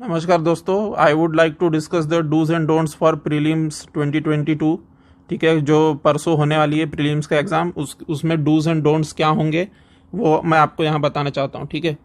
नमस्कार दोस्तों, I would like to discuss the dos and don'ts for prelims 2022। ठीक है, जो परसों होने वाली है प्रीलिम्स का एग्जाम, उसमें डूज एंड डोंट्स क्या होंगे वो मैं आपको यहाँ बताना चाहता हूँ। ठीक है,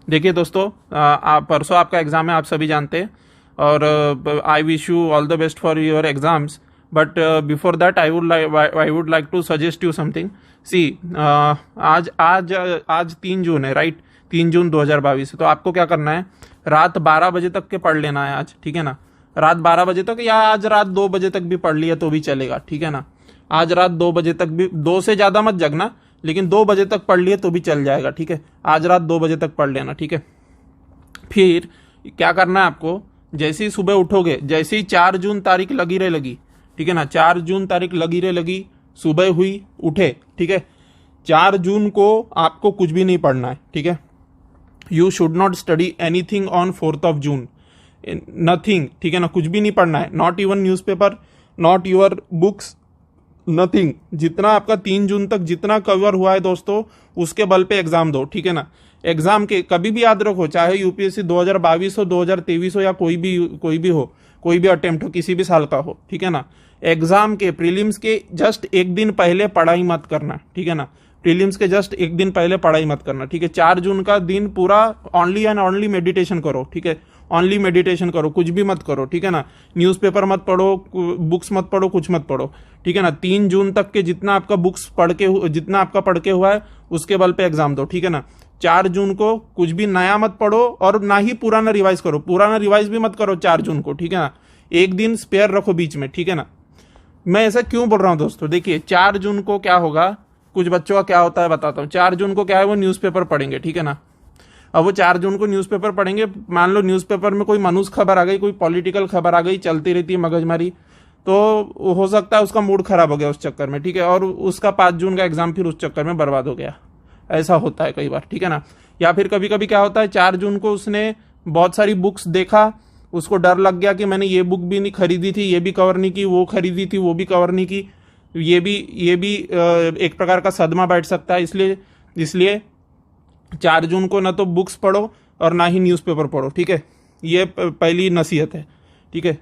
देखिए दोस्तों, परसों आपका एग्जाम है, आप सभी जानते हैं, और I wish you all the best for your exams. But before that I would like to suggest you something. See, आज आज आज 3 जून है, राइट? 3 जून 2022। तो आपको क्या करना है, रात 12 बजे तक के पढ़ लेना है आज। ठीक है ना, रात 12 बजे तक, या आज रात 2 बजे तक भी पढ़ लिया तो भी चलेगा। ठीक है ना, आज रात 2 बजे तक भी, 2 से ज्यादा मत जगना, लेकिन 2 बजे तक पढ़ लिए तो भी चल जाएगा। ठीक है, आज रात 2 बजे तक पढ़ लेना। ठीक है, फिर क्या करना है आपको, जैसे ही सुबह उठोगे, जैसे ही 4 जून तारीख लगी रे लगी, ठीक है ना, 4 जून तारीख लगी रे लगी, सुबह हुई, उठे, ठीक है, 4 जून को आपको कुछ भी नहीं पढ़ना है। ठीक है, you should not study anything on 4th of June, nothing. ठीक है ना, कुछ भी नहीं पढ़ना है, not even newspaper, not your books, nothing. जितना आपका 3 जून तक जितना कवर हुआ है दोस्तों, उसके बल पे एग्जाम दो। ठीक है ना, एग्जाम के कभी भी याद रखो, चाहे यूपीएससी 2022 हो, 2023 हो, या कोई भी हो, कोई भी अटेम्प्ट हो, किसी भी साल का हो। ठीक है ना, एग्जाम के, प्रीलिम्स के जस्ट एक दिन पहले पढ़ाई मत करना। ठीक है ना, प्रीलिम्स के जस्ट एक दिन पहले पढ़ाई मत करना। ठीक है, 4 जून का दिन पूरा ओनली एंड ओनली मेडिटेशन करो। ठीक है, ओनली मेडिटेशन करो, कुछ भी मत करो। ठीक है ना, न्यूज़पेपर मत पढ़ो, बुक्स मत पढ़ो, कुछ मत पढ़ो। ठीक है ना, 3 जून तक के जितना आपका बुक्स जितना आपका पढ़ के हुआ है, उसके बल पे एग्जाम दो। ठीक है ना, 4 जून को कुछ भी नया मत पढ़ो, और ना ही पुराना रिवाइज करो, पुराना रिवाइज भी मत करो 4 जून को। ठीक है ना, एक दिन स्पेयर रखो बीच में। ठीक है ना, मैं ऐसा क्यों बोल रहा हूं दोस्तों, देखिए 4 जून को क्या होगा, कुछ बच्चों का क्या होता है बताता हूँ। 4 जून को क्या है, वो न्यूज़पेपर पढ़ेंगे। ठीक है ना, अब वो 4 जून को न्यूज़पेपर पढ़ेंगे, मान लो न्यूज़पेपर में कोई मनुष्य खबर आ गई, कोई पॉलिटिकल खबर आ गई, चलती रहती है मगजमारी, तो हो सकता है उसका मूड खराब हो गया उस चक्कर में। ठीक है, और उसका 5 जून का एग्जाम फिर उस चक्कर में बर्बाद हो गया। ऐसा होता है कई बार। ठीक है ना, या फिर कभी कभी क्या होता है, 4 जून को उसने बहुत सारी बुक्स देखा, उसको डर लग गया कि मैंने ये बुक भी नहीं खरीदी थी, ये भी कवर नहीं की, वो खरीदी थी, वो भी कवर नहीं की, ये भी एक प्रकार का सदमा बैठ सकता है। इसलिए 4 जून को ना तो बुक्स पढ़ो और ना ही न्यूज़पेपर पढ़ो। ठीक है, ये पहली नसीहत है। ठीक है,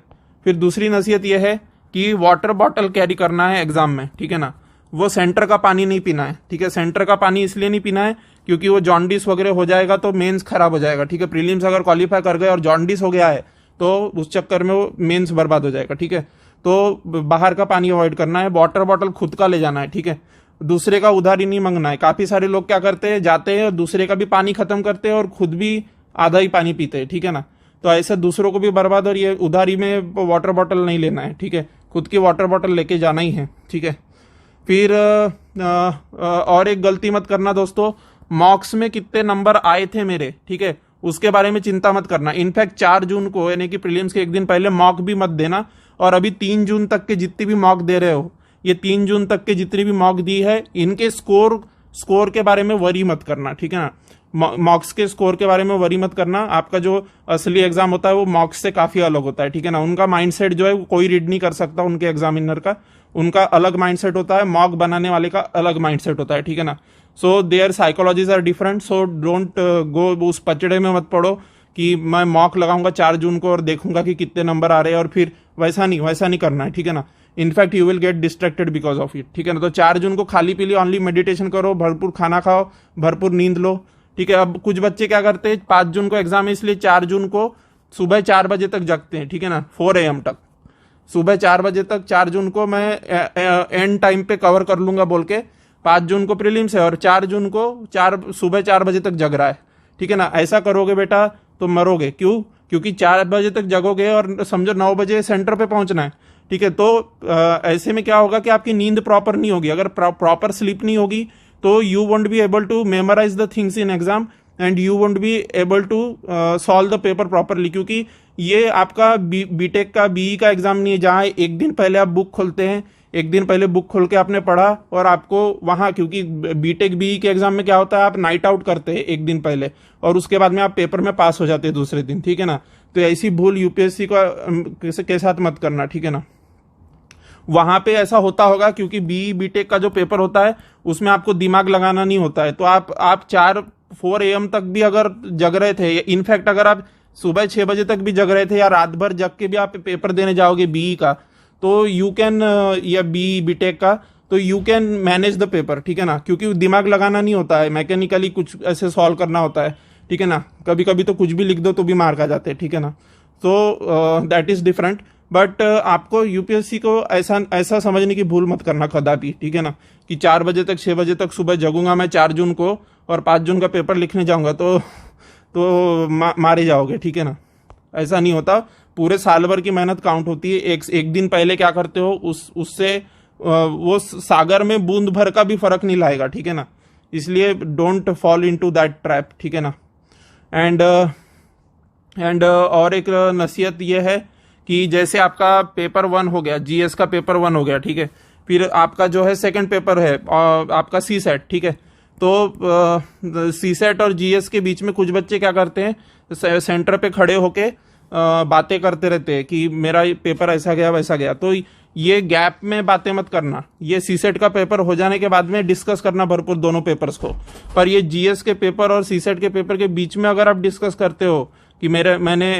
फिर दूसरी नसीहत ये है कि वाटर बॉटल कैरी करना है एग्जाम में। ठीक है ना, वो सेंटर का पानी नहीं पीना है। ठीक है, सेंटर का पानी इसलिए नहीं पीना है क्योंकि वो जॉन्डिस वगैरह हो जाएगा तो मेंस खराब हो जाएगा। ठीक है, प्रीलिम्स अगर क्वालिफाई कर गए और जॉन्डिस हो गया है तो उस चक्कर में वो मेंस बर्बाद हो जाएगा। ठीक है, तो बाहर का पानी अवॉइड करना है, वाटर बॉटल खुद का ले जाना है। ठीक है, दूसरे का उधारी नहीं मांगना है। काफी सारे लोग क्या करते हैं, जाते हैं दूसरे का भी पानी खत्म करते हैं और खुद भी आधा ही पानी पीते हैं। ठीक है ना, तो ऐसे दूसरों को भी बर्बाद, और ये उधारी में वाटर बॉटल नहीं लेना है। ठीक है, खुद की वाटर बॉटल लेके जाना ही है। ठीक है, फिर और एक गलती मत करना दोस्तों, मॉक्स में कितने नंबर आए थे मेरे, ठीक है, उसके बारे में चिंता मत करना। इनफैक्ट 4 जून को, यानी कि प्रीलिम्स के एक दिन पहले, मॉक भी मत देना। और अभी 3 जून तक के जितनी भी मॉक दे रहे हो, ये 3 जून तक के जितनी भी मॉक दी है, इनके स्कोर के बारे में वरी मत करना। ठीक है ना, मॉक्स के स्कोर के बारे में वरी मत करना। आपका जो असली एग्जाम होता है वो मॉक्स से काफी अलग होता है। ठीक है ना, उनका माइंडसेट जो है कोई रीड नहीं कर सकता, उनके एग्जामिनर का, उनका अलग माइंडसेट होता है, मॉक बनाने वाले का अलग माइंडसेट होता है। ठीक है ना, so their psychologies are different, so don't go उस पचड़े में मत पड़ो कि मैं मॉक लगाऊंगा 4 जून को और देखूंगा कि कितने नंबर आ रहे हैं, और फिर वैसा नहीं करना है। ठीक है ना, in fact you will get distracted because of it. ठीक है ना, तो 4 जून को खाली पीली ओनली मेडिटेशन करो, भरपूर खाना खाओ, भरपूर नींद लो। ठीक है, अब कुछ बच्चे क्या करते हैं, 5 जून को एग्जाम है इसलिए 4 जून को सुबह 4 बजे तक जगते हैं। ठीक है ना, 4 AM तक, सुबह 4 बजे तक, 4 जून को मैं एंड टाइम पे कवर कर लूंगा बोल के 5 जून को प्रीलिम्स है और 4 जून को सुबह 4 बजे तक जग रहा है। ठीक है ना, ऐसा करोगे बेटा तो मरोगे। क्यों? क्योंकि 4 बजे तक जगोगे और समझो 9 बजे सेंटर पे पहुंचना है। ठीक है, तो ऐसे में क्या होगा कि आपकी नींद प्रॉपर नहीं होगी। अगर प्रॉपर स्लीप नहीं होगी तो you won't be able to memorise the things in exam, and you won't be able to solve the paper properly. क्योंकि ये आपका बीटेक का, बीई का एग्जाम नहीं है जहां एक दिन पहले आप बुक खोलते हैं, एक दिन पहले बुक खोल के आपने पढ़ा और आपको वहां, क्योंकि बीटेक बीई के एग्जाम में क्या होता है, आप नाइट आउट करते हैं एक दिन पहले और उसके बाद में आप पेपर में पास हो जाते हैं दूसरे दिन। ठीक है ना, तो ऐसी भूल यूपीएससी के साथ मत करना। ठीक है ना, वहां पे ऐसा होता होगा क्योंकि बीई बीटेक का जो पेपर होता है उसमें आपको दिमाग लगाना नहीं होता है, तो आप 4 AM तक भी अगर जग रहे थे, इनफैक्ट अगर आप सुबह 6 बजे तक भी जग रहे थे या रात भर जग के भी आप पेपर देने जाओगे बीई का, तो यू कैन, या बीटेक का, तो you can manage the paper, ठीक है ना, क्योंकि दिमाग लगाना नहीं होता है, मैकेनिकली कुछ ऐसे सॉल्व करना होता है, ठीक है ना। कभी कभी तो कुछ भी लिख दो तो भी मार्क आ जाते हैं, ठीक है ना। तो दैट इज डिफरेंट। बट आपको यूपीएससी को ऐसा समझने की भूल मत करना कदापि, ठीक है ना, कि 4 बजे तक 6 बजे तक सुबह जगूंगा मैं 4 जून को और 5 जून का पेपर लिखने जाऊंगा तो मारे जाओगे, ठीक है ना। ऐसा नहीं होता, पूरे साल भर की मेहनत काउंट होती है। एक दिन पहले क्या करते हो उससे वो सागर में बूंद भर का भी फर्क नहीं लाएगा, ठीक है ना। इसलिए don't fall into that trap, ठीक है ना। एंड और एक नसीहत ये है कि जैसे आपका पेपर 1 हो गया, जीएस का पेपर 1 हो गया, ठीक है, फिर आपका जो है सेकंड पेपर है आपका सी सेट, ठीक है। तो सी सेट और जीएस के बीच में कुछ बच्चे क्या करते हैं, सेंटर पे खड़े होके बातें करते रहते हैं कि मेरा पेपर ऐसा गया वैसा गया। तो ये गैप में बातें मत करना, ये सीसेट का पेपर हो जाने के बाद में डिस्कस करना भरपूर दोनों पेपर्स को। पर ये जीएस के पेपर और सीसेट के पेपर के बीच में अगर आप डिस्कस करते हो कि मैंने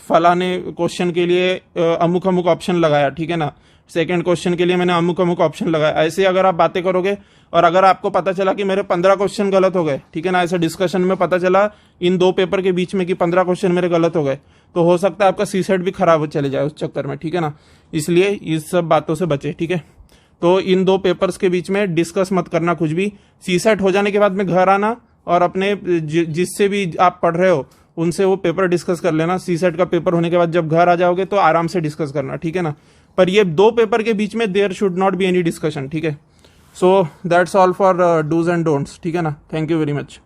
फलाने क्वेश्चन के लिए अमुक अमुक ऑप्शन लगाया, ठीक है ना, सेकंड क्वेश्चन के लिए मैंने अमुक अमुक ऑप्शन लगाया, ऐसे अगर आप बातें करोगे और अगर आपको पता चला कि मेरे 15 क्वेश्चन गलत हो गए, ठीक है ना, ऐसे डिस्कशन में पता चला इन 2 पेपर के बीच में कि 15 क्वेश्चन मेरे गलत हो गए, तो हो सकता है आपका सीसेट भी खराब हो चले जाए उस चक्कर में, ठीक है ना। इसलिए इस सब बातों से बचे, ठीक है। तो इन 2 पेपर्स के बीच में डिस्कस मत करना कुछ भी। सीसेट हो जाने के बाद में घर आना और अपने जिससे भी आप पढ़ रहे हो उनसे वो पेपर डिस्कस कर लेना। सीसेट का पेपर होने के बाद जब घर आ जाओगे तो आराम से डिस्कस करना, ठीक है ना। पर ये 2 पेपर के बीच में there should not be any discussion, ठीक है। So that's all for dos and don'ts, ठीक है ना। Thank you very much.